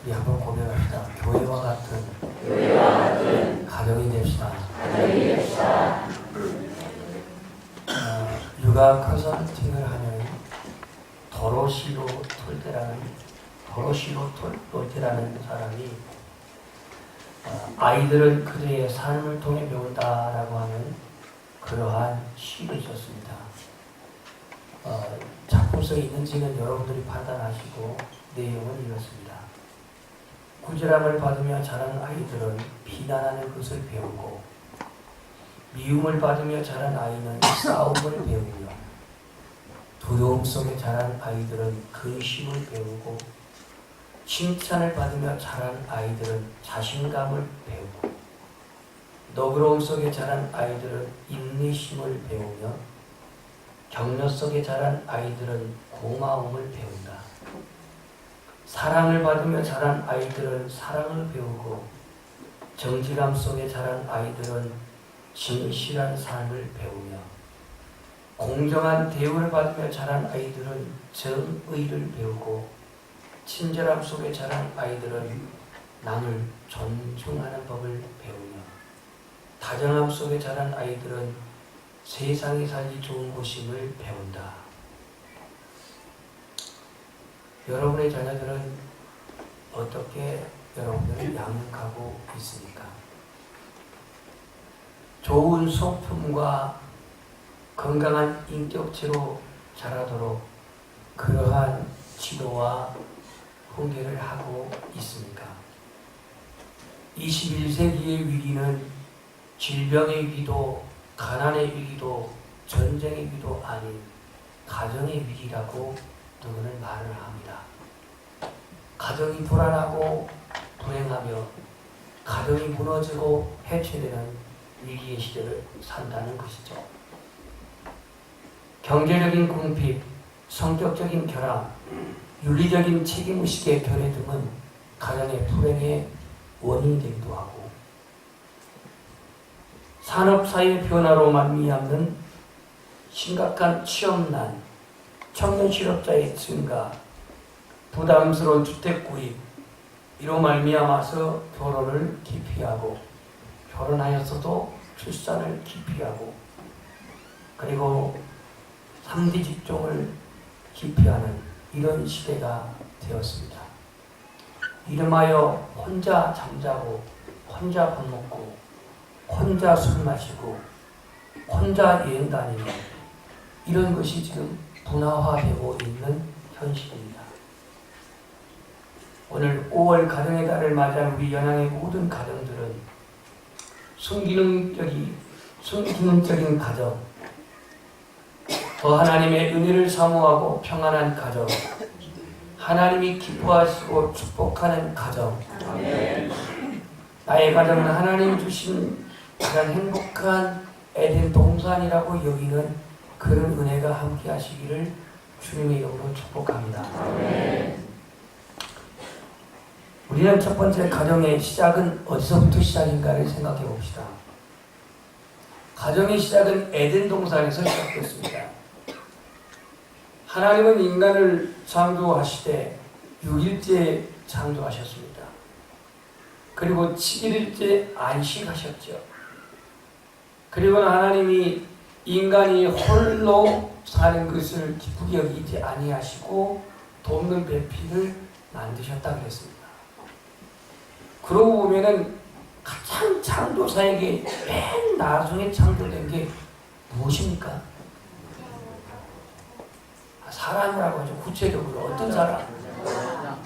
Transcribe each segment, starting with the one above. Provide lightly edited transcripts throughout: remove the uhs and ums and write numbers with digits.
우리 한번 고백합시다. 교회와 같은 가정이 됩시다. 육아 컨설팅을 하는 도로시로 톨테라는 사람이 아이들은 그들의 삶을 통해 배운다라고 하는 그러한 시를 썼습니다. 작품성이 있는지는 여러분들이 판단하시고 내용은 이렇습니다. 구제람을 받으며 자란 아이들은 비난하는 것을 배우고, 미움을 받으며 자란 아이는 싸움을 배우며, 두려움 속에 자란 아이들은 근심을 배우고, 칭찬을 받으며 자란 아이들은 자신감을 배우고, 너그러움 속에 자란 아이들은 인내심을 배우며, 격려 속에 자란 아이들은 고마움을 배운다. 사랑을 받으며 자란 아이들은 사랑을 배우고, 정직함 속에 자란 아이들은 진실한 삶을 배우며, 공정한 대우를 받으며 자란 아이들은 정의를 배우고, 친절함 속에 자란 아이들은 남을 존중하는 법을 배우며, 다정함 속에 자란 아이들은 세상이 살기 좋은 곳임을 배운다. 여러분의 자녀들은 어떻게 여러분을 양육하고 있습니까? 좋은 성품과 건강한 인격체로 자라도록 그러한 지도와 훈계를 하고 있습니까? 21세기의 위기는 질병의 위기도, 가난의 위기도, 전쟁의 위기도 아닌 가정의 위기라고 누구는 말을 합니다. 가정이 불안하고 불행하며 가정이 무너지고 해체되는 위기의 시대를 산다는 것이죠. 경제적인 궁핍, 성격적인 결함, 윤리적인 책임의식의 결여 등은 가정의 불행의 원인이 되기도 하고, 산업사회 변화로 말미암는 심각한 취업난, 청년 실업자의 증가, 부담스러운 주택 구입, 이로 말미암아서 결혼을 기피하고, 결혼하였어도 출산을 기피하고, 그리고 3대 직종을 기피하는 이런 시대가 되었습니다. 이름하여 혼자 잠자고, 혼자 밥 먹고, 혼자 술 마시고, 혼자 여행 다니는 이런 것이 지금 분화화되고 있는 현실입니다. 오늘 5월 가정의 달을 맞이한 우리 연양의 모든 가정들은 순기능적인 가정, 더 하나님의 은혜를 사모하고 평안한 가정, 하나님이 기뻐하시고 축복하는 가정, 나의 가정은 하나님 주신 가장 행복한 에덴 동산이라고 여기는 그런 은혜가 함께 하시기를 주님의 이름으로 축복합니다. 우리는 첫 번째 가정의 시작은 어디서부터 시작인가를 생각해 봅시다. 가정의 시작은 에덴 동산에서 시작됐습니다. 하나님은 인간을 창조하시되 6일째 창조하셨습니다. 그리고 7일째 안식하셨죠. 그리고 하나님이 인간이 홀로 사는 것을 기쁘게 여기지 아니하시고 돕는 배필을 만드셨다 그랬습니다. 그러고 보면은 가장 창조사에게 맨 나중에 창조된 게 무엇입니까? 사람이라고 하죠. 구체적으로 어떤 사람?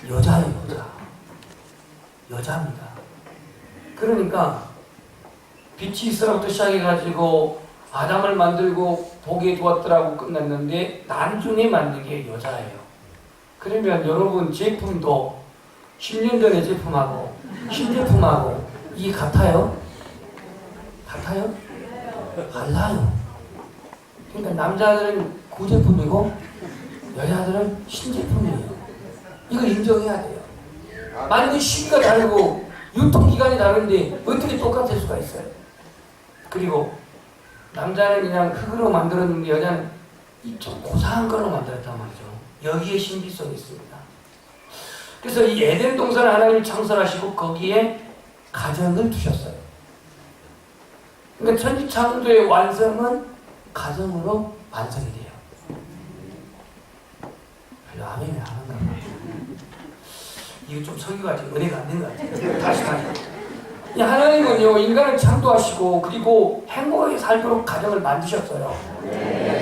여자예요, 여자. 여자입니다. 그러니까 빛이 있어부터 시작해가지고 아담을 만들고 보게 두었더라고 끝났는데 나중에 만든 게 여자예요. 그러면 여러분 제품도 10년 전의 제품하고 신제품하고 이게 같아요? 같아요? 달라요. 그러니까 남자들은 구제품이고 여자들은 신제품이에요. 이걸 인정해야 돼요. 만약에 시기가 다르고 유통기간이 다른데 어떻게 똑같을 수가 있어요? 그리고 남자는 그냥 흙으로 만들었는데 여자는 좀 고상한 걸로 만들었단 말이죠. 여기에 신비성이 있습니다. 그래서 이 에덴 동산을 하나님이 창설하시고 거기에 가정을 두셨어요. 그러니까 천지창조의 완성은 가정으로 완성이 돼요. 별로 아멘이 안 한가 봐요. 이거 좀 설교가 지금 은혜가 안 된 것 같아요. 다시. 하나님은요, 인간을 창조하시고 그리고 행복하게 살도록 가정을 만드셨어요.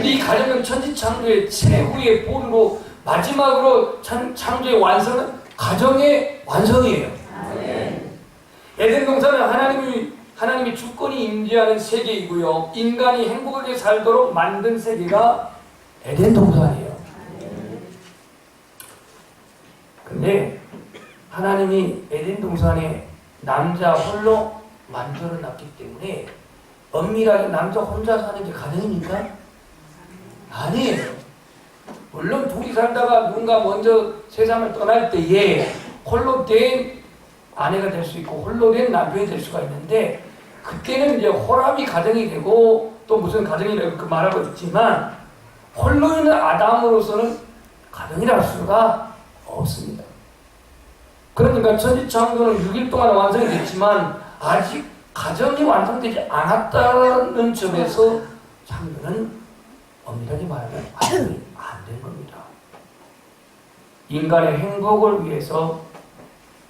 이 가정은 천지창조의 최후의 본으로 마지막으로 창조의 완성은 가정의 완성이에요. 에덴 동산은 하나님이 주권이 임재하는 세계이고요. 인간이 행복하게 살도록 만든 세계가 에덴 동산이에요. 근데 하나님이 에덴 동산에 남자 홀로 만들어 놨기 때문에 엄밀하게 남자 혼자 사는 게 가정입니까? 아니에요. 물론 둘이 살다가 누군가 먼저 세상을 떠날 때에 홀로 된 아내가 될 수 있고 홀로 된 남편이 될 수가 있는데 그때는 이제 호람이 가정이 되고 또 무슨 가정이라고 말하고 있지만 홀로 있는 아담으로서는 가정이랄 수가 없습니다. 그러니까 천지창조는 6일 동안 완성이 됐지만 아직 가정이 완성되지 않았다는 점에서 창조는 엄밀하게 말하면 완성이 안 된 겁니다. 인간의 행복을 위해서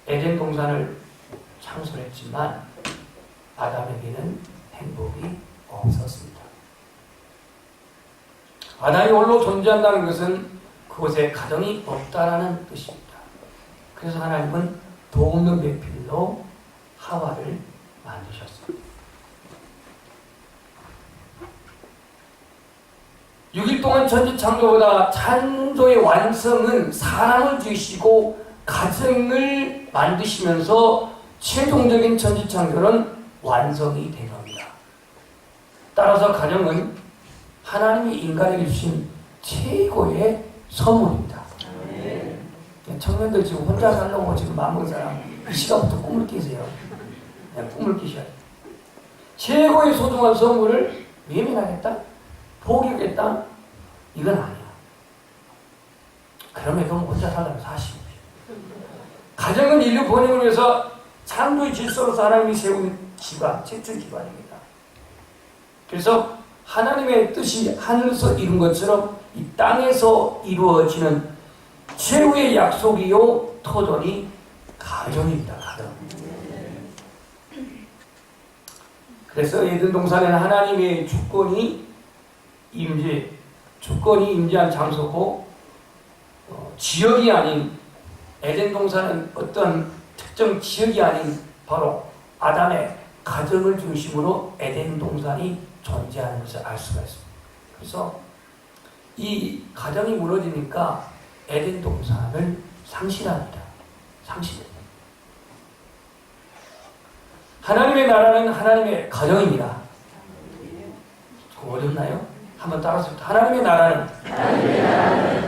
에덴 동산을 창설했지만 아담에게는 행복이 없었습니다. 아담이 홀로 존재한다는 것은 그곳에 가정이 없다라는 뜻입니다. 그래서 하나님은 도움의 배필로 하와를 만드셨습니다. 6일 동안 천지창조보다 창조의 완성은 사람을 지으시고 가정을 만드시면서 최종적인 천지창조는 완성이 된 겁니다. 따라서 가정은 하나님이 인간에게 주신 최고의 선물입니다. 청년들 지금 혼자 살려고 지금 마음먹은 사람 이 시간부터 꿈을 끼세요. 그냥 꿈을 끼셔야 돼요. 최고의 소중한 선물을 예민하겠다? 포기하겠다? 이건 아니야. 그럼에도 혼자 살려면 사시고 가정은 인류 번영을 위해서 창조의 질서로서 하나님이 세운 기관, 최초의 기관입니다. 그래서 하나님의 뜻이 하늘에서 이룬 것처럼 이 땅에서 이루어지는 최후의 약속이요 터전이 가정입니다. 가정. 그래서 에덴 동산에는 하나님의 주권이 임재한 장소고 지역이 아닌 에덴 동산은 어떤 특정 지역이 아닌 바로 아담의 가정을 중심으로 에덴 동산이 존재하는 것을 알 수가 있습니다. 그래서 이 가정이 무너지니까 에덴 동산을 상실합니다. 상실해요. 하나님의 나라는 하나님의 가정입니다. 어렵나요? 한번 따라서 하나님의 나라는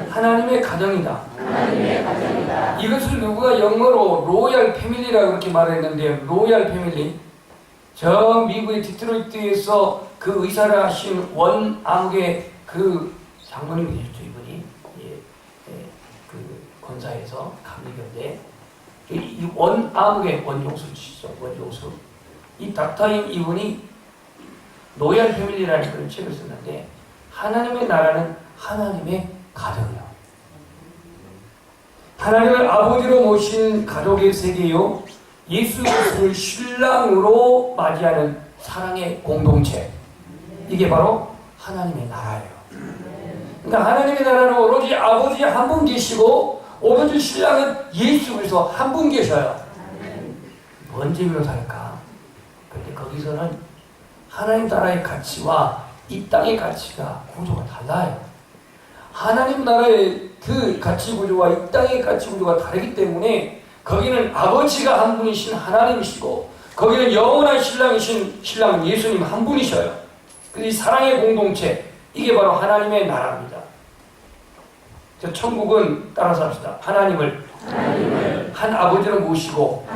하나님의 가정이다. 이것을 누구가 영어로 로얄 패밀리라고 그렇게 말했는데 로얄 패밀리 저 미국의 디트로이트에서 그 의사를 하신 원 암흑의 그 장로님이 계셨죠. 이분이 그 권사에서 감리교인데 이 원 암흑의 원종수시죠. 원종수 이 닥터인 이분이 로얄 패밀리라는 그런 책을 썼는데 하나님의 나라는 하나님의 가정이요. 하나님을 아버지로 모신 가족의 세계요. 예수 그리스도를 신랑으로 맞이하는 사랑의 공동체. 이게 바로 하나님의 나라예요. 그러니까 하나님의 나라는 오로지 아버지 한 분 계시고 오로지 신랑은 예수 그리스도 한 분 계셔요. 뭔 재미로 살까? 그런데 거기서는 하나님 나라의 가치와 이 땅의 가치가 구조가 달라요. 하나님 나라의 그 가치 구조와 이 땅의 가치 구조가 다르기 때문에 거기는 아버지가 한 분이신 하나님이시고 거기는 영원한 신랑이신 신랑은 예수님 한 분이셔요. 그래서 이 사랑의 공동체 이게 바로 하나님의 나라입니다. 천국은 따라서 합시다. 하나님을 한 아버지로 모시고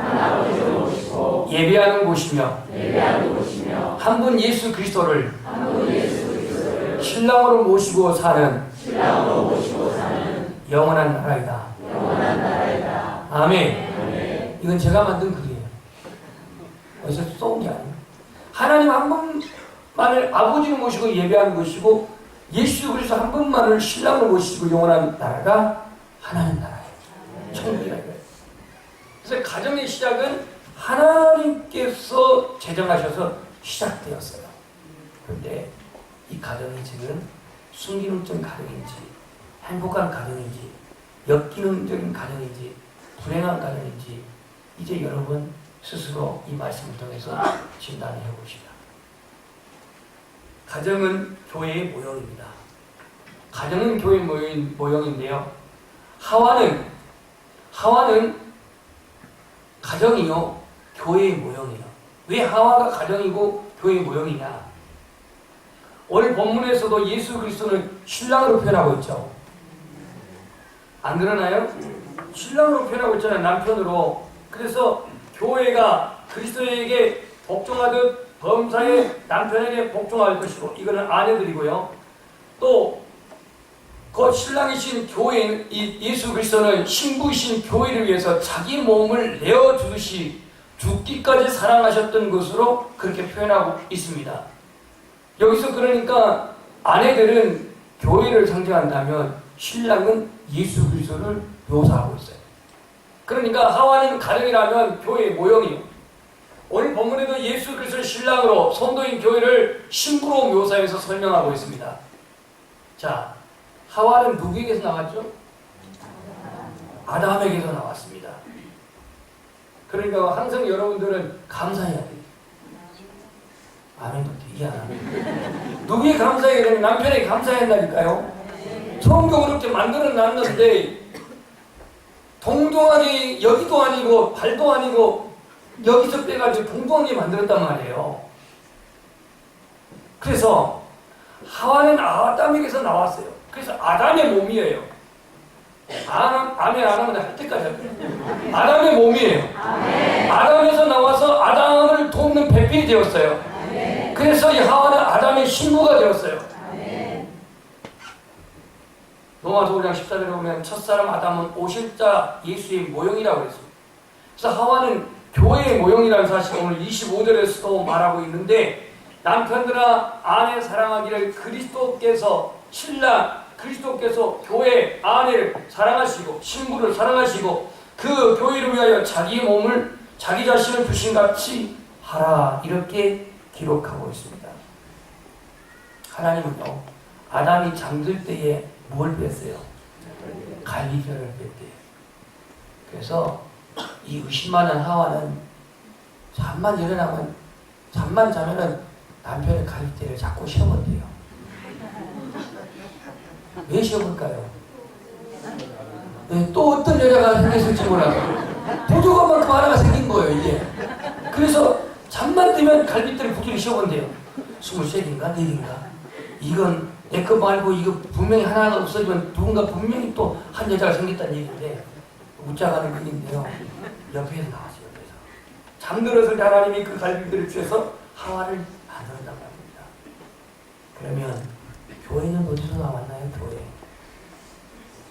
예배하는 곳이며 한 분 예수 그리스도를 신랑으로 모시고 사는 영원한 나라이다. 아멘. 이건 제가 만든 글이에요. 어디서 쏜 게 아니에요. 하나님 한 분만을 아버지를 모시고 예배하는 것이고 예수 그리스도 한 분만을 신랑으로 모시고 영원한 나라가 하나님 나라예요. 천국이라는 거예요. 그래서 가정의 시작은 하나님께서 제정하셔서 시작되었어요. 그런데 이 가정이 지금 순기능적인 가정인지 행복한 가정인지 역기능적인 가정인지 불행한 가정인지 이제 여러분 스스로 이 말씀을 통해서 진단해 봅시다. 가정은 교회의 모형입니다. 가정은 교회의 모형인데요. 하와는 가정이요 교회의 모형이에요. 왜 하와가 가정이고 교회의 모형이냐? 오늘 본문에서도 예수 그리스도를 신랑으로 표현하고 있죠. 안 그러나요? 신랑으로 표현하고 있잖아요. 남편으로. 그래서 교회가 그리스도에게 복종하듯 범사의 남편에게 복종할 것이고 이거는 아내들이고요. 또 그 신랑이신 교회인 이 예수 그리스도는 신부이신 교회를 위해서 자기 몸을 내어주듯이 죽기까지 사랑하셨던 것으로 그렇게 표현하고 있습니다. 여기서 그러니까 아내들은 교회를 상징한다면 신랑은 예수 그리스도를 묘사하고 있어요. 그러니까 하와는 가정이라면 교회의 모형이에요. 오늘 본문에도 예수 그리스도를 신랑으로 성도인 교회를 신부로 묘사해서 설명하고 있습니다. 자, 하와는 누구에게서 나왔죠? 아담에게서 나왔습니다. 그러니까 항상 여러분들은 감사해야 돼요. 아멘. 이해 안 합니다. 누구에 감사해야 되면 남편에게 감사해야 한다니까요. 성경을 이렇게 만들어 놨는데 동동하게 여기도 아니고 발도 아니고 여기서 빼가지고 동동하게 만들었단 말이에요. 그래서 하와는 아담에게서 나왔어요. 그래서 아담의 몸이에요. 아멘 안 하면 할 때까지 할게요. 아담의 몸이에요. 아담에서 나와서 아담을 돕는 배필이 되었어요. 그래서 이 하와는 아담의 신부가 되었어요. 로마서 5장 14절에 보면 첫사람 아담은 오실자 예수의 모형이라고 했습니다. 그래서 하와는 교회의 모형이라는 사실을 오늘 25절에서도 말하고 있는데 남편들아 아내 사랑하기를 그리스도께서 신랑 그리스도께서 교회 아내를 사랑하시고 신부를 사랑하시고 그 교회를 위하여 자기 몸을 자기 자신을 주신 같이 하라 이렇게 기록하고 있습니다. 하나님은요 아담이 잠들 때에 뭘 뺐어요? 갈비뼈를 뺐대요. 그래서 이 의심 많은 하와는 잠만 일어나면 잠만 자면은 남편의 갈비뼈를 자꾸 씌워본대요. 왜 씌워볼까요? 네, 또 어떤 여자가 생겼을지 몰라서 부족한만큼 하나가 생긴 거예요 이게. 그래서 잠만 들면 갈비뼈를 부지런히 씌워본대요. 23개인가 4개인가 이건 내 거 말고 이거 분명히 하나가 없어지면 누군가 분명히 또 한 여자가 생겼다는 얘기인데 웃자가는 글인데요. 옆에서 나왔어요. 옆에서 잠들었을 때 하나님이 그 갈비뼈를 취해서 하와를 만들었단 말입니다. 그러면 교회는 어디서 나왔나요?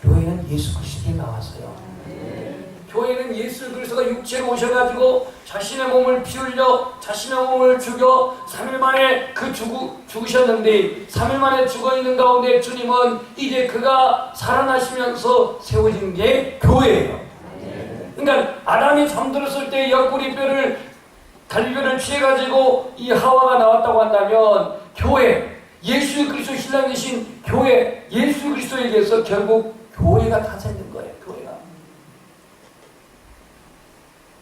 교회는 예수 그리스도에 나왔어요. 교회는 예수 그리스도가 육체로 오셔가지고 자신의 몸을 피 흘려 자신의 몸을 죽여 3일 만에 죽으셨는데 3일 만에 죽어있는 가운데 주님은 이제 그가 살아나시면서 세워진 게 교회예요. 그러니까 아담이 잠들었을 때 옆구리뼈를 갈비뼈를 취해가지고 이 하와가 나왔다고 한다면 교회 예수 그리스도 신랑이신 교회 예수 그리스도에게서 결국 교회가 탄생된 거예요. 교회가.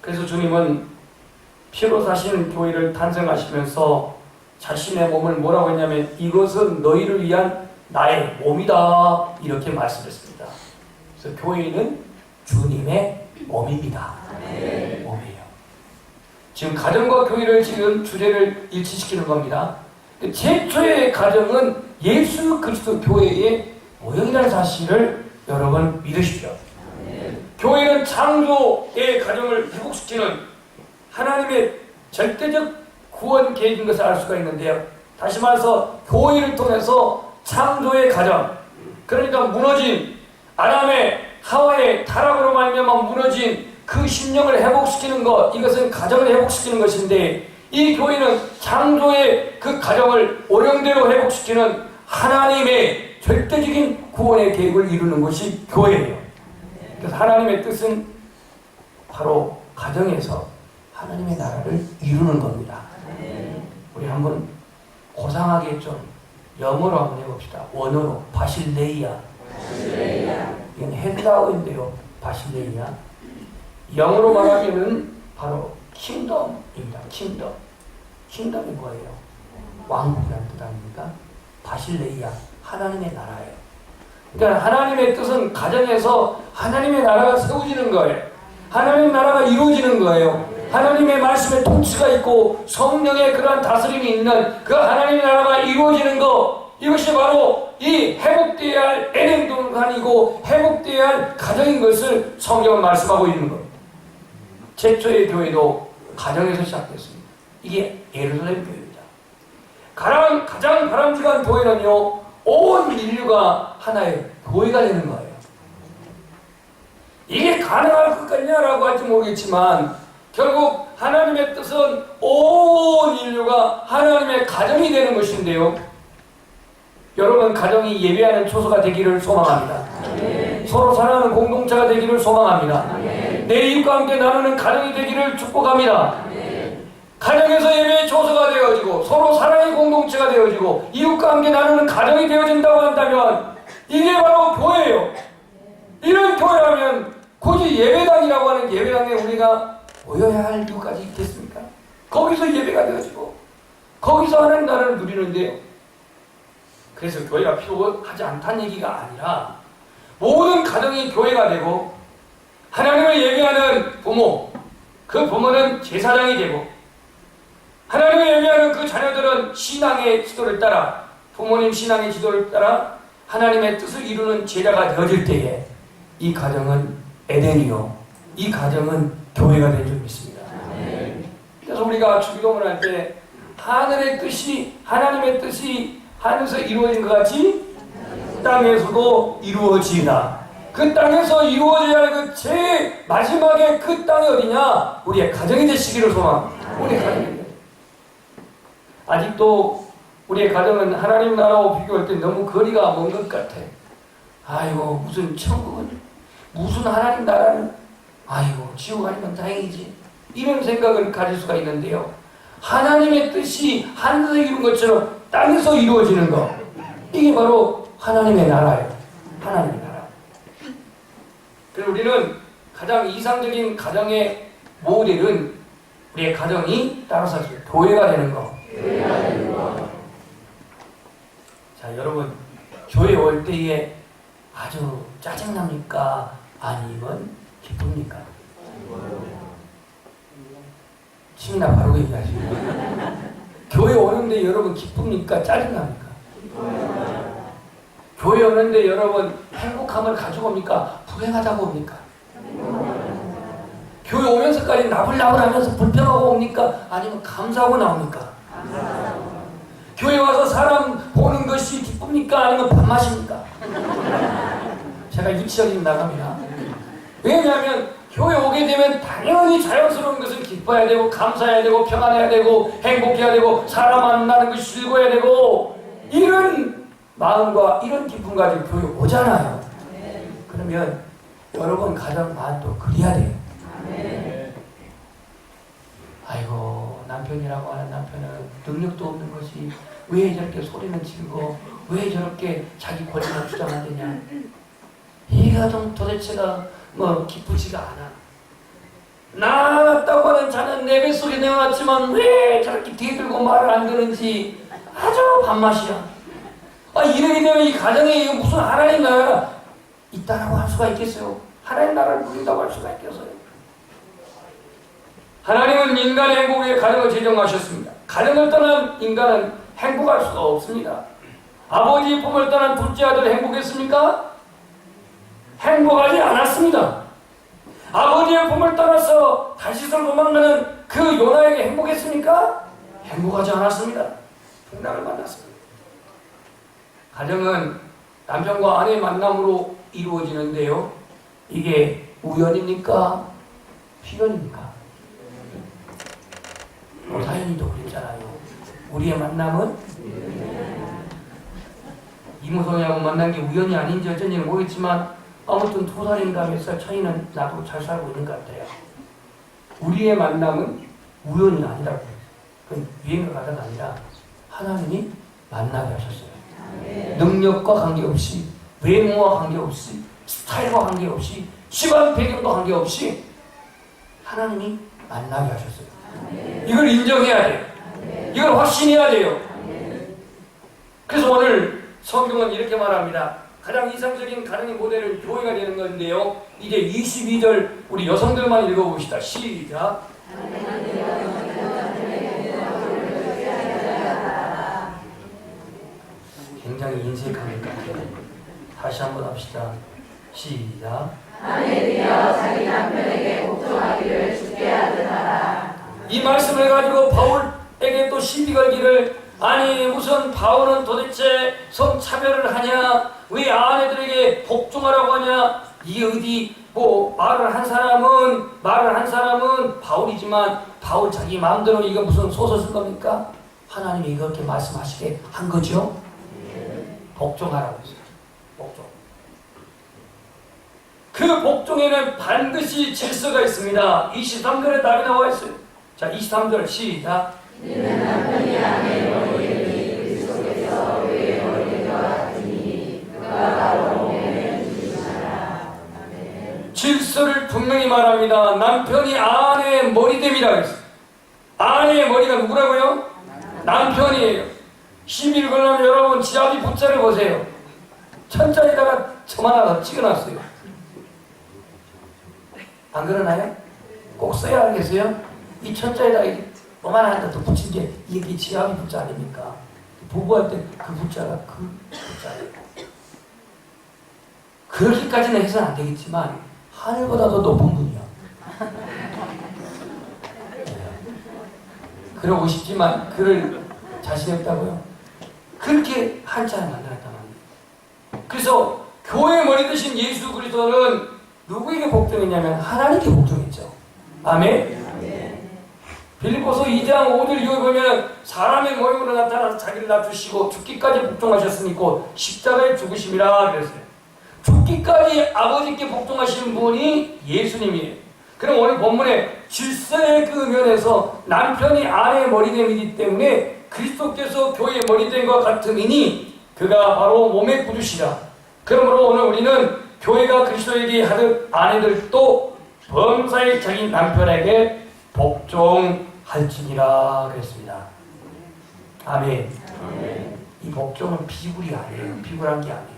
그래서 주님은 피로 사신 교회를 탄생하시면서 자신의 몸을 뭐라고 했냐면 이것은 너희를 위한 나의 몸이다 이렇게 말씀했습니다. 그래서 교회는 주님의 몸입니다. 몸이에요. 지금 가정과 교회를 지금 주제를 일치시키는 겁니다. 최초의 가정은 예수 그리스도 교회의 모형이라는 사실을 여러분 믿으십시오. 교회는 창조의 가정을 회복시키는 하나님의 절대적 구원 계획인 것을 알 수가 있는데요. 다시 말해서 교회를 통해서 창조의 가정, 그러니까 무너진 아담의 하와의 타락으로 말미암아 무너진 그 심령을 회복시키는 것, 이것은 가정을 회복시키는 것인데, 이 교회는 창조의 그 가정을 오령대로 회복시키는 하나님의 절대적인 구원의 계획을 이루는 것이 교회예요. 그래서 하나님의 뜻은 바로 가정에서 하나님의 나라를 이루는 겁니다. 우리 한번 고상하게 좀 영어로 한번 해봅시다. 원어로 바실레이아. 이건 헬라어인데요. 바실레이아. 영어로 말하면은 바로 킹덤입니다. 킹덤이 뭐예요? 왕국이라는 뜻 아닙니까? 바실레이아. 하나님의 나라예요. 그러니까 하나님의 뜻은 가정에서 하나님의 나라가 세워지는 거예요. 하나님의 나라가 이루어지는 거예요. 하나님의 말씀에 통치가 있고 성령의 그러한 다스림이 있는 그 하나님의 나라가 이루어지는 것, 이것이 바로 이 회복되어야 할 에덴 동산이고 회복되어야 할 가정인 것을 성경은 말씀하고 있는 겁니다. 최초의 교회도 가정에서 시작됐습니다. 이게 예루살렘 교회입니다. 가장 바람직한 교회는요, 온 인류가 하나의 교회가 되는 거예요. 이게 가능할 것 같냐라고 할지 모르겠지만 결국 하나님의 뜻은 온 인류가 하나님의 가정이 되는 것인데요. 여러분, 가정이 예배하는 초소가 되기를 소망합니다. 서로 사랑하는 공동체가 되기를 소망합니다. 내 이웃과 함께 나누는 가정이 되기를 축복합니다. 가정에서 예배의 초소가 되어지고 서로 사랑의 공동체가 되어지고 이웃과 함께 나누는 가정이 되어진다고 한다면 이게 바로 교회예요. 이런 교회라면 굳이 예배당이라고 하는 예배당에 우리가 모여야 할 이유까지 있겠습니까? 거기서 예배가 되어지고 거기서 하나님 나라를 누리는데요. 그래서 교회가 필요하지 않다는 얘기가 아니라 모든 가정이 교회가 되고 하나님을 예배하는 부모, 그 부모는 제사장이 되고 하나님을 예배하는 그 자녀들은 신앙의 지도를 따라, 부모님 신앙의 지도를 따라 하나님의 뜻을 이루는 제자가 되어질 때에 이 가정은 에덴이요, 이 가정은 교회가 된 줄 믿습니다. 그래서 우리가 주기도문을 할 때 하늘의 뜻이, 하나님의 뜻이 하늘에서 이루어진 것 같이 땅에서도 이루어지나, 그 땅에서 이루어져야 할 그 제일 마지막에 그 땅이 어디냐? 우리의 가정이 되시기를 소망합니다. 우리의 가정이 되시기를. 아직도 우리의 가정은 하나님 나라와 비교할 때 너무 거리가 먼 것 같아. 아이고, 무슨 천국은, 무슨 하나님 나라는, 아이고, 지옥 아니면 다행이지, 이런 생각을 가질 수가 있는데요, 하나님의 뜻이 하늘에서 이룬 것처럼 땅에서 이루어지는 것, 이게 바로 하나님의 나라예요. 하나님의 나라. 그래서 우리는 가장 이상적인 가정의 모델은 우리의 가정이 따라서 교회가 되는 것. 자, 여러분, 교회 올 때에 아주 짜증납니까? 아니면 기쁩니까? 신나 바로 얘기하시고. 교회 오는데 여러분 기쁩니까? 짜증납니까? 교회 오는데 여러분 행복함을 가지고 옵니까? 불행하다고 옵니까? 교회 오면서까지 나불나불하면서 불평하고 옵니까? 아니면 감사하고 나옵니까? 교회 와서 사람 보는 것이 기쁩니까? 아니면 밥맛입니까? 제가 유치원님 나갑니다. 왜냐하면 교회 오게 되면 당연히 자연스러운 것은 기뻐야 되고 감사해야 되고 평안해야 되고 행복해야 되고 사람 만나는 것이 즐거워야 되고 이런 마음과 이런 기쁨 가지고 교회 오잖아요. 그러면 여러분 가정 마음도 그래야 돼요. 아이고, 남편이라고 하는 남편은 능력도 없는 것이 왜 저렇게 소리는 지르고 왜 저렇게 자기 권리만 주장하느냐. 이 가정 도대체가 뭐 기쁘지가 않아. 낳았다고 하는 자는 내 뱃속에 내어놨지만 왜 저렇게 뒤에 들고 말을 안 듣는지 아주 밥맛이야. 이러게 되면 이 가정에 무슨 하나님 나라가 있다라고 할 수가 있겠어요? 하나님 나라를 누린다고 할 수가 있겠어요? 하나님은 인간의 행복을 위해 가정을 제정하셨습니다. 가정을 떠난 인간은 행복할 수가 없습니다. 아버지의 품을 떠난 둘째 아들 행복했습니까? 행복하지 않았습니다. 아버지의 품을 떠나서 다시스로 도망가는 그 요나에게 행복했습니까? 행복하지 않았습니다. 풍랑을 만났습니다. 가정은 남편과 아내의 만남으로 이루어지는데요, 이게 우연입니까? 필연입니까? 사연이도 그랬잖아요. 우리의 만남은 이무성이하고 만난 게 우연이 아닌지 어쩐지는 모르겠지만 아무튼 2살인가 몇 살 차이는 나도 잘 살고 있는 것 같아요. 우리의 만남은 우연이 아니라고. 그건 유행과 가다가 아니라 하나님이 만나게 하셨어요. 능력과 관계없이, 외모와 관계없이, 스타일과 관계없이, 집안 배경과 관계없이 하나님이 만나게 하셨어요. 이걸 인정해야 돼요. 이걸 확신해야 돼요. 그래서 오늘 성경은 이렇게 말합니다. 가장 이상적인 가정의 모델은 교회가 되는 건데요. 이제 22절 우리 여성들만 읽어봅시다. 시작. 굉장히 인색한 것 같아요. 다시 한번 합시다. 시작. 아내들이여 자기 남편에게 복종하기를 주께 하듯하라. 이 말씀을 가지고 바울에게 또 시비 걸기를, 아니 무슨 바울은 도대체 성차별을 하냐, 왜 아내들에게 복종하라고 하냐, 이게 어디 뭐 말을 한 사람은 바울이지만 바울 자기 마음대로 이거 무슨 소설 쓴 겁니까? 하나님이 이렇게 말씀하시게 한 거죠. 복종하라고 했어요. 복종. 그 복종에는 반드시 질서가 있습니다. 23절에 답이 나와 있어요. 자, 23절 시작. 이는 남편이 아내의 머리를 그리스도께서 의의 머리와 같으니 그가 바로 몸에는 주시나라. 질서를 분명히 말합니다. 남편이 아내의 머리됨이라고 했어요. 아내의 머리가 누구라고요? 남편이에요. 시비를 걸려면 여러분 지아비 부자를 보세요. 천장에다가 점 하나 더 찍어놨어요. 안 그러나요? 꼭 써야 알겠어요? 이 천장에다가 요만한 것도 붙인 게 이게 지아비 부자 아닙니까? 부부할 때 그 부자가 그 부자예요. 그렇게까지는 해서는 안 되겠지만 하늘보다도 높은 분이요. 그러고 싶지만 그럴 자신이 없다고요? 그렇게 한자를 만들었단 말이에요. 그래서 교회의 머리 되신 예수 그리스도는 누구에게 복종했냐면 하나님께 복종했죠. 아멘. 빌립보서 2장 5절 이후에 보면 사람의 모형으로 나타나서 자기를 낮추시고 죽기까지 복종하셨으니 곧 십자가에 죽으심이라 그랬어요. 죽기까지 아버지께 복종하신 분이 예수님이에요. 그럼 오늘 본문에 질서의 그 면에서 남편이 아내의 머리됨이기 때문에 그리스도께서 교회의 머리됨과 같음이니 그가 바로 몸의 구주시라. 그러므로 오늘 우리는 교회가 그리스도에게 하듯 아내들도 범사에 자기 남편에게 복종할지니라 그랬습니다. 아멘. 이 복종은 비굴이 아니에요. 비굴한 게 아니에요.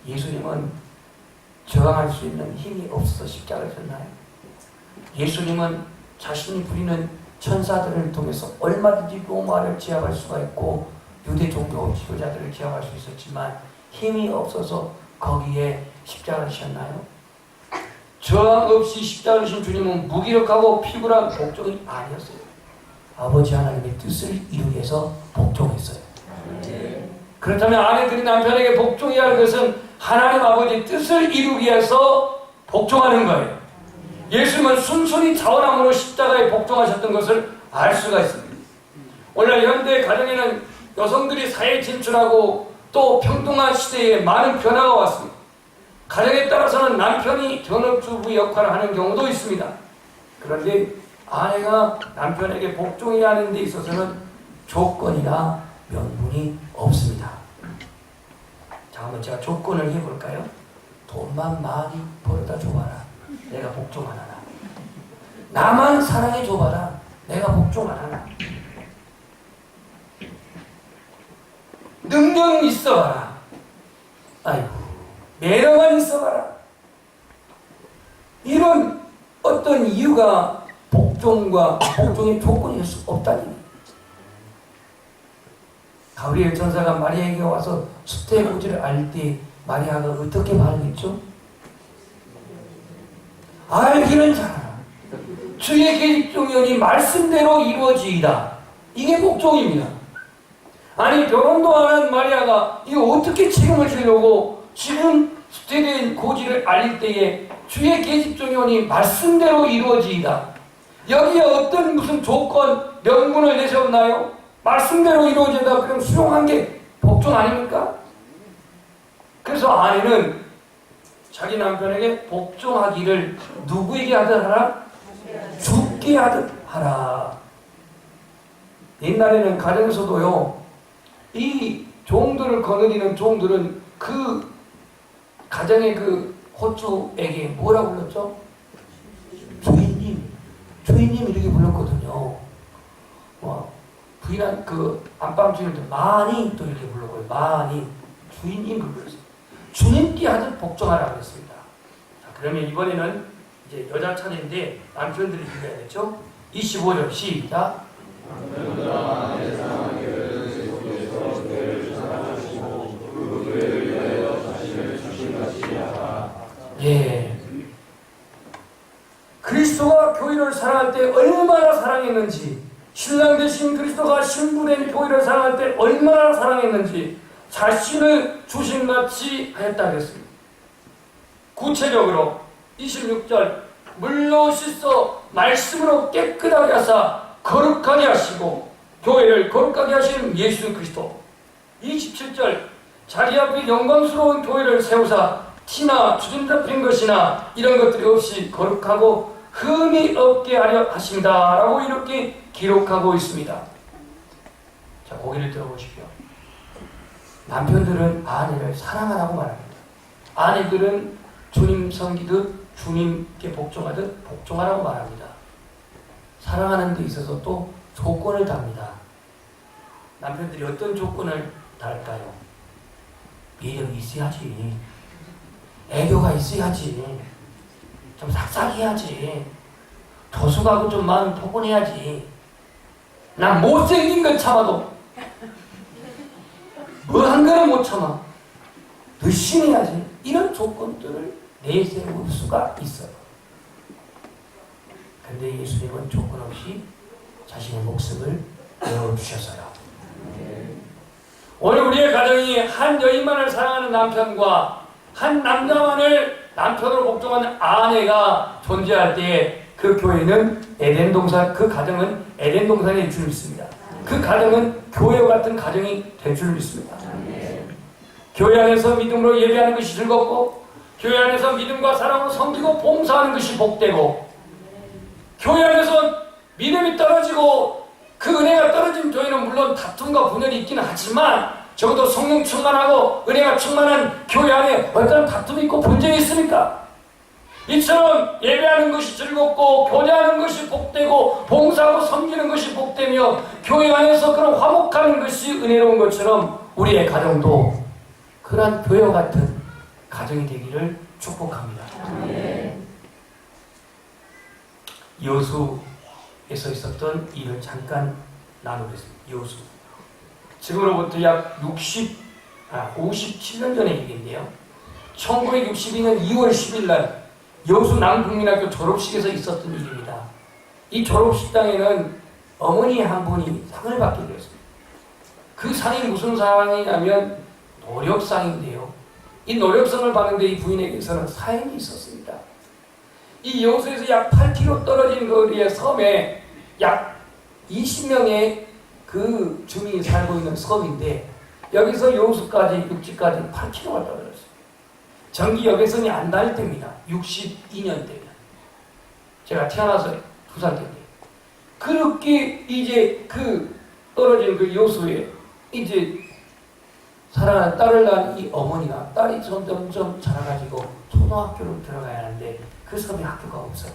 예수님은 저항할 수 있는 힘이 없어서 십자가를 졌나요? 예수님은 자신이 부리는 천사들을 통해서 얼마든지 로마를 제압할 수가 있고 유대 종교 지도자들을 제압할 수 있었지만 힘이 없어서 거기에 십자가를 지셨나요? 저항 없이 십자가를 지신 주님은 무기력하고 피곤한 복종이 아니었어요. 아버지 하나님의 뜻을 이루기 위해서 복종했어요. 그렇다면 아내들이 남편에게 복종해야 할 것은 하나님 아버지의 뜻을 이루기 위해서 복종하는 거예요. 예수님은 순순히 자원함으로 십자가에 복종하셨던 것을 알 수가 있습니다. 오늘 현대 가정에는 여성들이 사회에 진출하고 또 평등한 시대에 많은 변화가 왔습니다. 가정에 따라서는 남편이 전업주부 역할을 하는 경우도 있습니다. 그런데 아내가 남편에게 복종해야 하는 데 있어서는 조건이나 명분이 없습니다. 자, 한번 제가 조건을 해볼까요? 돈만 많이 벌어다 줘봐라. 내가 복종 안 하나. 나만 사랑해 줘봐라. 내가 복종 안 하나. 능력 있어봐라. 아이고, 매력만 있어봐라. 이런 어떤 이유가 복종의 조건일 수 없다니. 가브리엘 천사가 마리아에게 와서 수태의 문제를 알 때 마리아가 어떻게 반응했죠? 알기는 잘하라. 주의 계집종이오니 말씀대로 이루어지이다. 이게 복종입니다. 아니 결혼도 안 한 마리아가 이거 어떻게 책임을 지려고 지금 수태된 고지를 알릴 때에 주의 계집종이 오니 말씀대로 이루어지이다. 여기에 어떤 무슨 조건, 명분을 내세웠나요? 말씀대로 이루어지다. 그럼 수용한 게 복종 아닙니까? 그래서 아내는 자기 남편에게 복종하기를 누구에게 하듯 하라? 죽게 하듯 하라. 옛날에는 가정에서도요, 이 종들을 거느리는 종들은 그 가정의 그 호주에게 뭐라고 불렀죠? 주인님. 주인님 이렇게 불렀거든요. 부인한 그 안방주인들 많이 또 이렇게 불렀고요. 많이. 주인님 불렀어요. 주님께 하듯 복종하라고 했습니다. 자, 그러면 이번에는 이제 여자 차례인데 남편들이 읽어야겠죠? 25절 시작. 예. 그리스도가 교회를 사랑할 때 얼마나 사랑했는지, 신랑 되신 그리스도가 신부된 교회를 사랑할 때 얼마나 사랑했는지 자신을 주신같이 하였다 그랬습니다. 구체적으로 26절 물로 씻어 말씀으로 깨끗하게 하사 거룩하게 하시고 교회를 거룩하게 하시는 예수 그리스도. 27절 자기 앞에 영광스러운 교회를 세우사 티나 주름 잡힌 것이나 이런 것들이 없이 거룩하고 흠이 없게 하려 하신다 라고 이렇게 기록하고 있습니다. 자, 고개를 들어보십시오. 남편들은 아내를 사랑하라고 말합니다. 아내들은 주님 섬기듯 주님께 복종하듯 복종하라고 말합니다. 사랑하는 데 있어서 또 조건을 답니다. 남편들이 어떤 조건을 달까요? 매력이 있어야지. 애교가 있어야지. 좀 싹싹해야지. 조숙하고 좀 마음 포근해야지. 난 못생긴 건 참아도 뭐 한 거는 못 참아. 열심히 이런 조건들을 내세울 수가 있어요. 근데 예수님은 조건 없이 자신의 목숨을 내어주셨어요. 오늘 우리의 가정이 한 여인만을 사랑하는 남편과 한 남자만을 남편으로 복종하는 아내가 존재할 때 그 교회는 에덴 동산, 그 가정은 에덴 동산에 줄 믿습니다. 그 가정은 교회와 같은 가정이 될 줄 믿습니다. 교회 안에서 믿음으로 예배하는 것이 즐겁고, 교회 안에서 믿음과 사랑으로 섬기고 봉사하는 것이 복되고, 교회 안에서 믿음이 떨어지고 그 은혜가 떨어진 교회는 물론 다툼과 분열이 있기는 하지만 적어도 성령 충만하고 은혜가 충만한 교회 안에 어떤 다툼이 있고 분쟁이 있습니까? 이처럼 예배하는 것이 즐겁고 교제하는 것이 복되고 봉사하고 섬기는 것이 복되며 교회 안에서 그런 화목하는 것이 은혜로운 것처럼 우리의 가정도 그러한 교회와 같은 가정이 되기를 축복합니다. 여호수에서 있었던 일을 잠깐 나누겠습니다. 여호수. 지금으로부터 약 57년 전의 일인데요. 1962년 2월 10일 날 여수 남국민학교 졸업식에서 있었던 일입니다. 이 졸업식장에는 어머니 한 분이 상을 받게 되었습니다. 그 상이 무슨 상이냐면 노력상인데요. 이 노력상을 받는데 이 부인에게서는 사연이 있었습니다. 이 여수에서 약 8km 떨어진 거리의 섬에 약 20명의 그 주민이 살고 있는 섬인데 여기서 여수까지 육지까지 8km가 떨어졌어요. 전기 여객선이 안 다닐 때입니다. 62년 때면. 제가 태어나서 2살 때인데. 그렇게 이제 그 떨어진 그 여수에 이제 사랑하는 딸을 낳은 이 어머니가 딸이 점점 자라가지고 초등학교를 들어가야 하는데 그 섬에 학교가 없어요.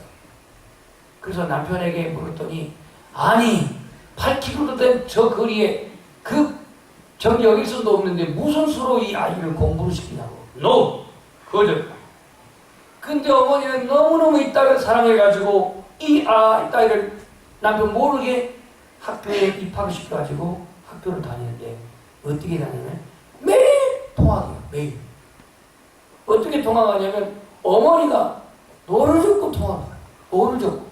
그래서 남편에게 물었더니 아니 8km 된 저 거리에 그 전기 여객선도 없는데 무슨 수로 이 아이를 공부를 시키냐고. No! 거절. 근데 어머니는 너무너무 이 딸을 사랑해가지고 이 딸을 남편 모르게 학교에 입학을 시켜가지고 학교를 다니는데 어떻게 다니냐면 매일 통학해요. 매일. 어떻게 통학하냐면 어머니가 노를 젓고 통학해요. 노를 젓고.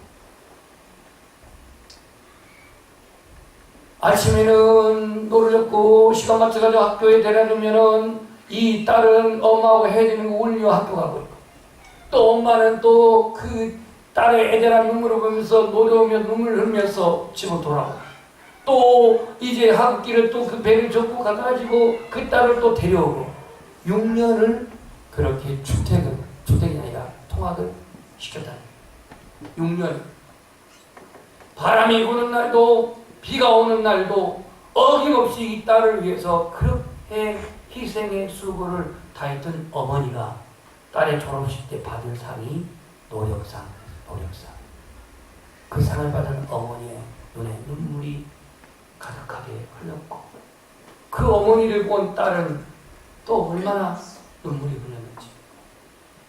아침에는 노를 젓고 시간 맞춰가지고 학교에 데려주면은 이 딸은 엄마하고 해야 되는 거 울며 학교 가고 있고, 또 엄마는 또 그 딸의 애절한 눈물을 보면서 노려오며 눈물 흘리면서 집으로 돌아오고, 또 이제 학교길을 또 그 배를 접고 가가지고 그 딸을 또 데려오고 6년을 그렇게 주택이 아니라 통학을 시켰다. 6년. 바람이 부는 날도 비가 오는 날도 어김없이 이 딸을 위해서 그렇게 희생의 수고를 다했던 어머니가 딸의 졸업식 때 받은 상이 노력상. 그 상을 받은 어머니의 눈에 눈물이 가득하게 흘렀고, 그 어머니를 본 딸은 또 얼마나 눈물이 흘렀는지.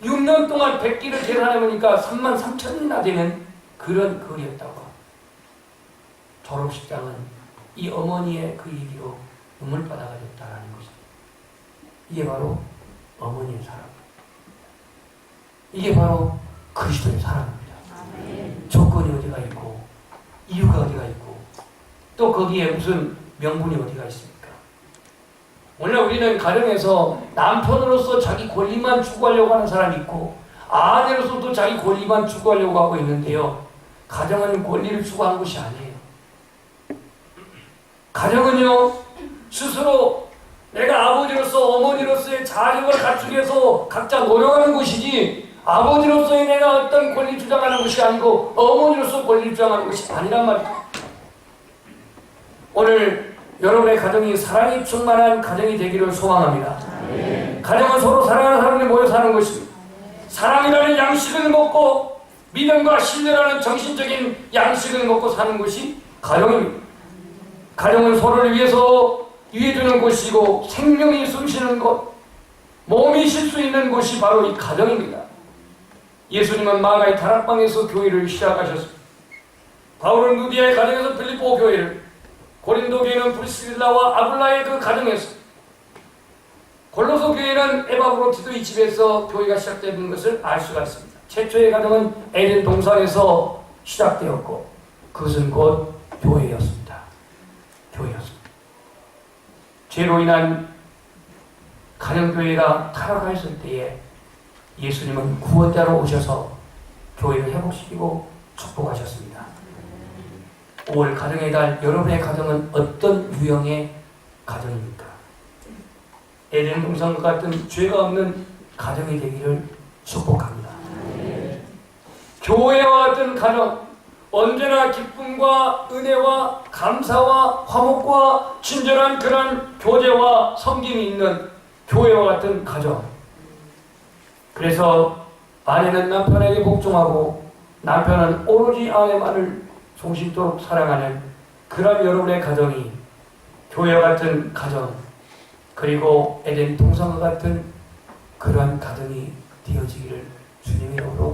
6년 동안 100기를 계산해보니까 33,000이나 되는 그런 거리였다고. 졸업식장은 이 어머니의 그 얘기로 눈물바다가 됐다라는 것입니다. 이게 바로 어머니의 사랑. 이게 바로 그리스도의 사랑입니다. 조건이 어디가 있고 이유가 어디가 있고 또 거기에 무슨 명분이 어디가 있습니까? 오늘 우리는 가정에서 남편으로서 자기 권리만 추구하려고 하는 사람이 있고 아내로서도 자기 권리만 추구하려고 하고 있는데요, 가정은 권리를 추구하는 것이 아니에요. 가정은요, 스스로 내가 아버지로서 어머니로서의 자격을 갖추기 위해서 각자 노력하는 것이지, 아버지로서의 내가 어떤 권리 주장하는 것이 아니고 어머니로서 권리 주장하는 것이 아니란 말이죠. 오늘 여러분의 가정이 사랑이 충만한 가정이 되기를 소망합니다. 가정은 서로 사랑하는 사람이 모여 사는 것입니다. 사랑이라는 양식을 먹고 믿음과 신뢰라는 정신적인 양식을 먹고 사는 것이 가정입니다. 가정은 서로를 위해서 위해주는 곳이고 생명이 숨쉬는 곳, 몸이 쉴 수 있는 곳이 바로 이 가정입니다. 예수님은 마가의 다락방에서 교회를 시작하셨습니다. 바울은 누디아의 가정에서 빌립보 교회를, 고린도 교회는 브리스길라와 아굴라의 그 가정에서, 골로새 교회는 에바브로티도의 집에서 교회가 시작된 것을 알 수가 있습니다. 최초의 가정은 에덴 동산에서 시작되었고 그것은 곧 교회였습니다. 죄로 인한 가정교회가 타락했을 때에 예수님은 구원자로 오셔서 교회를 회복시키고 축복하셨습니다. 5월 가정의 달, 여러분의 가정은 어떤 유형의 가정입니까? 에덴 동산과 같은 죄가 없는 가정이 되기를 축복합니다. 교회와 같은 가정, 언제나 기쁨과 은혜와 감사와 화목과 친절한 그런 교제와 섬김이 있는 교회와 같은 가정. 그래서 아내는 남편에게 복종하고 남편은 오로지 아내만을 종신토록 사랑하는 그런 여러분의 가정이 교회와 같은 가정, 그리고 에덴 동산과 같은 그러한 가정이 되어지기를 주님의 이름으로